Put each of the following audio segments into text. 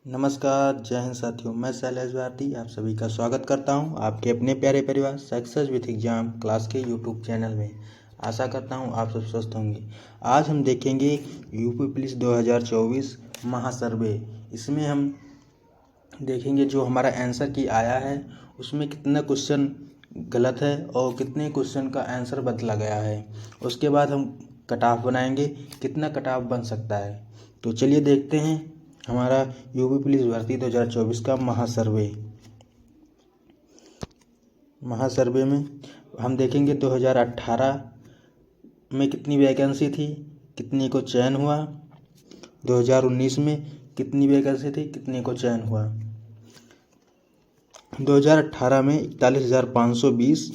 नमस्कार, जय हिंद साथियों। मैं शैलेश भारती आप सभी का स्वागत करता हूं आपके अपने प्यारे परिवार सक्सेस विथ एग्जाम क्लास के यूट्यूब चैनल में। आशा करता हूं आप सब स्वस्थ होंगे। आज हम देखेंगे यूपी पुलिस 2024 महासर्वे। इसमें हम देखेंगे जो हमारा आंसर की आया है उसमें कितना क्वेश्चन गलत है और कितने क्वेश्चन का आंसर बदला गया है। उसके बाद हम कट ऑफ बनाएंगे, कितना कट ऑफ बन सकता है। तो चलिए देखते हैं हमारा यूपी पुलिस भर्ती 2024 का महासर्वे में हम देखेंगे 2018 में कितनी वैकेंसी थी, कितनी को चयन हुआ। 2019 में कितनी वैकेंसी थी, कितने को चयन हुआ। 2018 में 41,520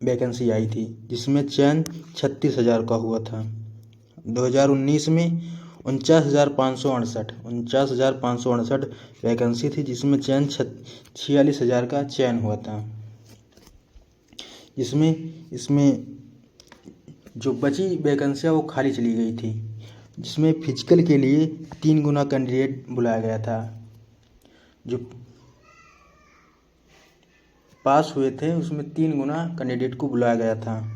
वैकेंसी आई थी जिसमें चयन 36,000 का हुआ था। 2019 में 49,568 वैकेंसी थी जिसमें चयन 46,000 का चयन हुआ था। इसमें जो बची वैकेंसियाँ वो खाली चली गई थी, जिसमें फिजिकल के लिए 3 गुना कैंडिडेट बुलाया गया था। जो पास हुए थे उसमें 3 गुना कैंडिडेट को बुलाया गया था।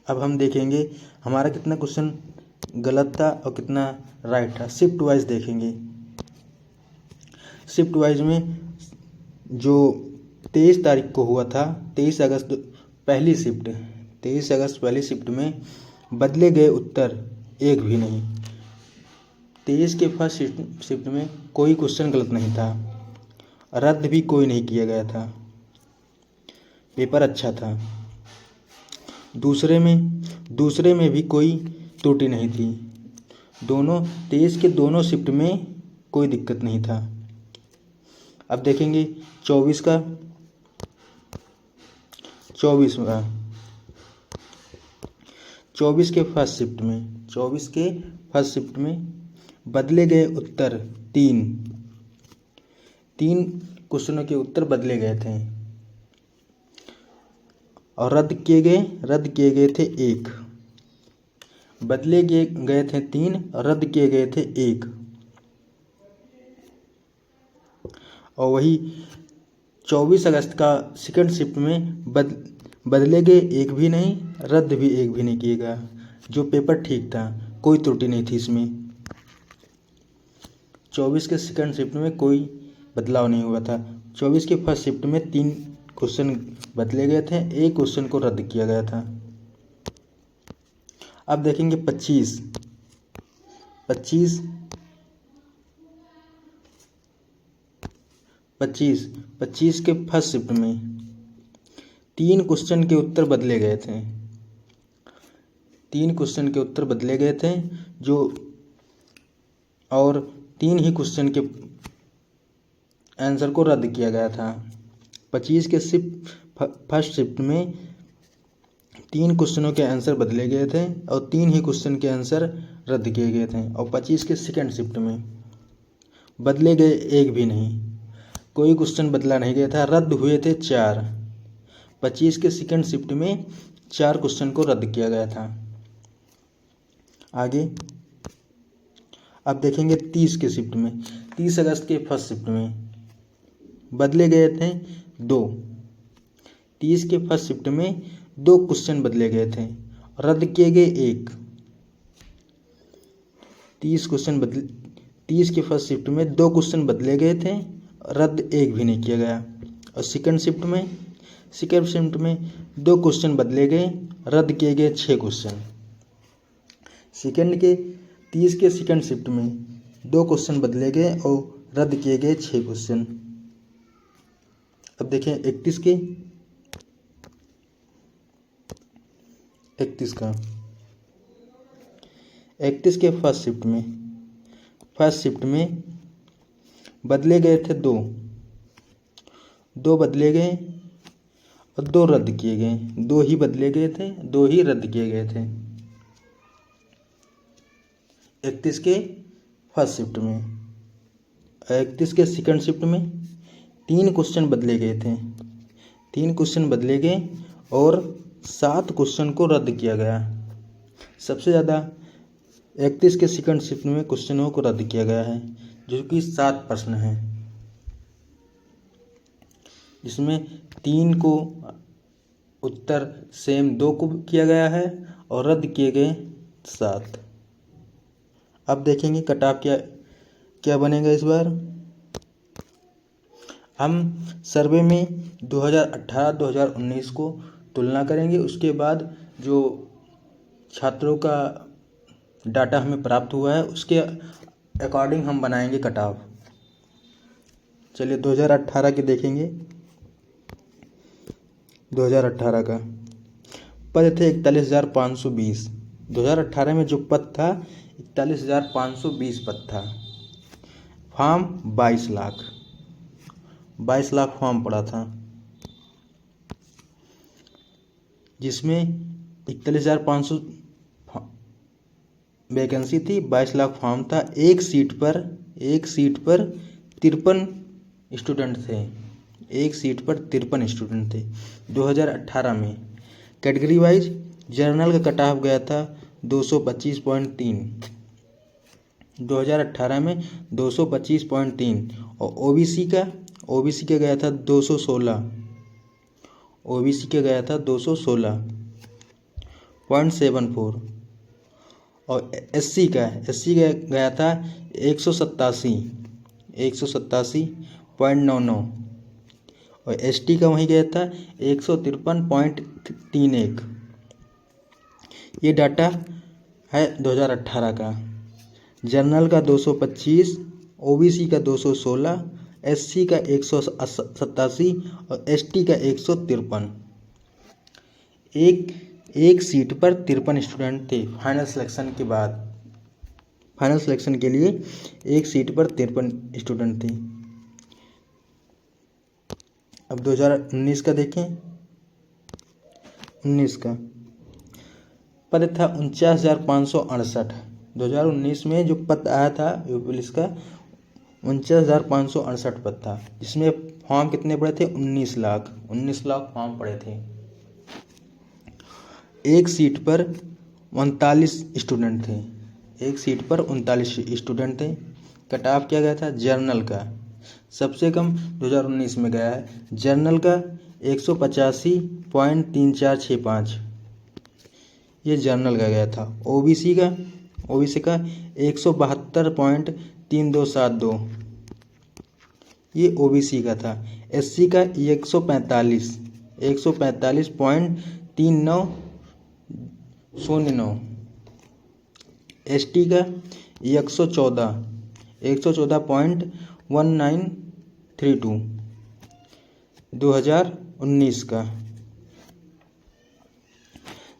अब हम देखेंगे हमारा कितना क्वेश्चन गलत था और कितना राइट था। शिफ्ट वाइज देखेंगे। शिफ्ट वाइज में जो 23 तारीख को हुआ था, 23 अगस्त पहली शिफ्ट में बदले गए उत्तर एक भी नहीं। 23 के फर्स्ट शिफ्ट में कोई क्वेश्चन गलत नहीं था, रद्द भी कोई नहीं किया गया था, पेपर अच्छा था। दूसरे में भी कोई त्रुटि नहीं थी। 23 के दोनों शिफ्ट में कोई दिक्कत नहीं था। अब देखेंगे 24 के फर्स्ट शिफ्ट में बदले गए उत्तर 3 क्वेश्चनों के उत्तर बदले गए थे और रद्द किए गए थे 1। बदले गए थे 3 और रद्द किए गए थे 1। और वही 24 अगस्त का सेकंड शिफ्ट में बदले गए एक भी नहीं, रद्द भी एक भी नहीं किया गया। जो पेपर ठीक था, कोई त्रुटि नहीं थी इसमें। 24 के सेकंड शिफ्ट में कोई बदलाव नहीं हुआ था। 24 के फर्स्ट शिफ्ट में 3 क्वेश्चन बदले गए थे, 1 क्वेश्चन को रद्द किया गया था। अब देखेंगे 25 के फर्स्ट शिफ्ट में 3 क्वेश्चन के उत्तर बदले गए थे। 3 क्वेश्चन के उत्तर बदले गए थे जो और 3 ही क्वेश्चन के आंसर को रद्द किया गया था। 25 के फर्स्ट शिफ्ट में 3 क्वेश्चनों के आंसर बदले गए थे और 3 ही क्वेश्चन के आंसर रद्द किए गए थे। और 25 के सेकंड शिफ्ट में बदले गए एक भी नहीं, कोई क्वेश्चन बदला नहीं गया था, रद्द हुए थे 4। 25 के सेकंड शिफ्ट में 4 क्वेश्चन को रद्द किया गया था। आगे अब देखेंगे 30 के शिफ्ट में 30 अगस्त के फर्स्ट शिफ्ट में बदले गए थे 2। 30 के फर्स्ट शिफ्ट में 2 क्वेश्चन बदले गए थे, रद्द किए गए 1। 30 के फर्स्ट शिफ्ट में 2 क्वेश्चन बदले गए थे, रद्द एक भी नहीं किया गया। और सेकंड शिफ्ट में 2 क्वेश्चन बदले गए, रद्द किए गए 6 क्वेश्चन। 30 के सेकंड शिफ्ट में 2 क्वेश्चन बदले गए और रद्द किए गए 6 क्वेश्चन। अब देखें 31 के फर्स्ट शिफ्ट में बदले गए थे 2 बदले गए और 2 रद्द किए गए। 2 ही बदले गए थे, 2 ही रद्द किए गए थे। 31 के फर्स्ट शिफ्ट में 31 के सेकंड शिफ्ट में 3 क्वेश्चन बदले गए थे। 3 क्वेश्चन बदले गए और 7 क्वेश्चन को रद्द किया गया। सबसे ज़्यादा 31 के सेकंड शिफ्ट में क्वेश्चनों को रद्द किया गया है। जो कि 7 प्रश्न हैं, जिसमें 3 को उत्तर सेम 2 को किया गया है और रद्द किए गए 7। अब देखेंगे कट ऑफ क्या क्या बनेगा इस बार। हम सर्वे में 2018-2019 को तुलना करेंगे, उसके बाद जो छात्रों का डाटा हमें प्राप्त हुआ है उसके अकॉर्डिंग हम बनाएंगे कट ऑफ। चलिए 2018 के देखेंगे। 2018 का पद थे 41,520। 2018 में जो पद था 41,520 पद था। फॉर्म 22 लाख 22 लाख फॉर्म पड़ा था, जिसमें 41,500 वैकेंसी थी, 22 लाख फॉर्म था। एक सीट पर 53 स्टूडेंट थे। एक सीट पर 53 स्टूडेंट थे 2018 में। कैटेगरी वाइज जनरल का कट ऑफ गया था 225.3 2018 में, 225.3। और ओबीसी का गया था 216। ओबीसी का गया था 216.74। और एससी का गया था 187.99। और एसटी का वहीं गया था 153.31। ये डाटा है 2018 का। जनरल का 225, ओबीसी का 216, एससी का 187 और एसटी का 153। एक सीट पर 53 स्टूडेंट थे फाइनल सिलेक्शन के बाद। फाइनल सिलेक्शन के लिए एक सीट पर 53 स्टूडेंट थे। अब 2019 का देखें। 19 का पद था 49,568। 2019 में जो पद आया था यूपी पुलिस का 49,568 पद था, जिसमें फॉर्म कितने पड़े थे? 19 लाख फॉर्म पड़े थे। एक सीट पर 39 स्टूडेंट थे। एक सीट पर 39 स्टूडेंट थे। कट ऑफ क्या गया था? जर्नल का सबसे कम 2019 में गया है। जर्नल का 185.3465, ये जर्नल का गया था। ओबीसी का 172.3272, ये ओबीसी का था। एससी का 145.3909। एसटी का 114.1932 2019 का।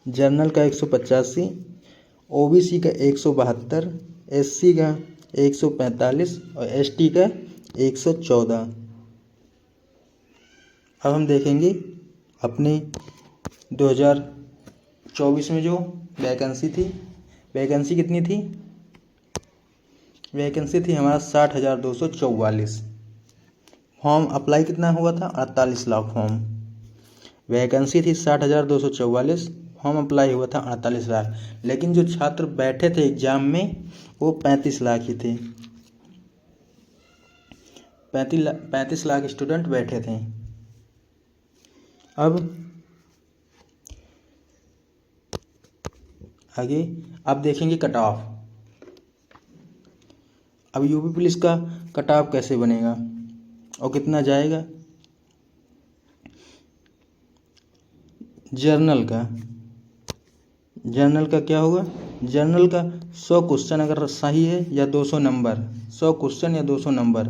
जनरल का 185, ओबीसी का 172, एससी का 145 और एसटी का 114। अब हम देखेंगे अपने 2024 में जो वैकेंसी थी। वैकेंसी कितनी थी? वैकेंसी थी हमारा 60,244। फॉर्म अप्लाई कितना हुआ था? 48 लाख फॉर्म। वैकेंसी थी 60,244, फॉर्म अप्लाई हुआ था 48 लाख। लेकिन जो छात्र बैठे थे एग्जाम में वो 35 लाख ही थे। 35 लाख स्टूडेंट बैठे थे। अब आगे अब देखेंगे कट ऑफ। अब यूपी पुलिस का कट ऑफ कैसे बनेगा और कितना जाएगा? जर्नल का क्या होगा? जर्नल का 100 क्वेश्चन अगर सही है या 200 नंबर, 100 क्वेश्चन या 200 नंबर।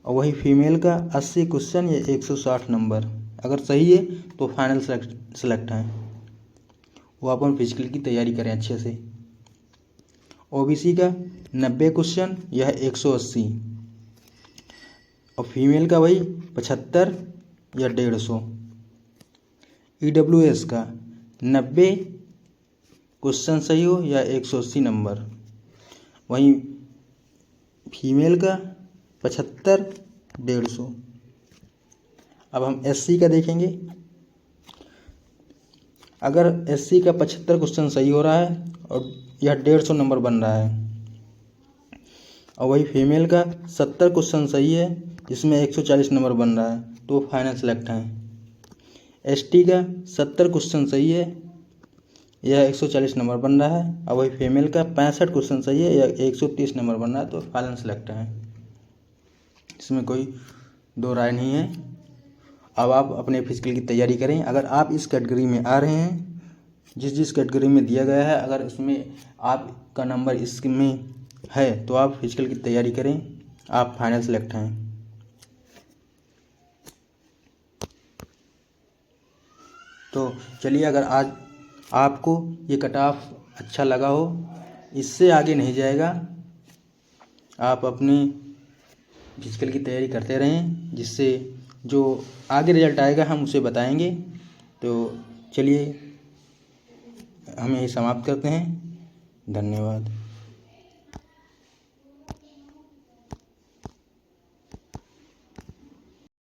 और वही फीमेल का 80 क्वेश्चन या 160 नंबर अगर सही है तो फाइनल सेलेक्ट है। वो अपन फिजिकल की तैयारी करें अच्छे से। ओबीसी का 90 क्वेश्चन या 180 और फीमेल का वही 75 या 150। ईडब्ल्यूएस का 90 क्वेश्चन सही हो या 180 नंबर, वहीं फीमेल का 75 150। अब हम एससी का देखेंगे। अगर एससी का 75 क्वेश्चन सही हो रहा है और यह 150 नंबर बन रहा है और वही फीमेल का 70 क्वेश्चन सही है, जिसमें 140 नंबर बन रहा है, तो फाइनल सेलेक्ट हैं। एसटी का 70 क्वेश्चन सही है, यह 140 नंबर बन रहा है, और वही फीमेल का 65 क्वेश्चन सही है, यह 130 नंबर बन रहा है, तो फाइनल सेलेक्ट हैं। इसमें कोई दो राय नहीं है। अब आप अपने फिजिकल की तैयारी करें। अगर आप इस कैटेगरी में आ रहे हैं, जिस कैटेगरी में दिया गया है, अगर उसमें आपका नंबर इसमें है तो आप फिजिकल की तैयारी करें, आप फाइनल सेलेक्ट हैं। तो चलिए, अगर आज आपको ये कट ऑफ अच्छा लगा हो, इससे आगे नहीं जाएगा, आप अपनी फिजिकल की तैयारी करते रहें, जिससे जो आगे रिजल्ट आएगा हम उसे बताएंगे। तो चलिए, हम यही समाप्त करते हैं। धन्यवाद।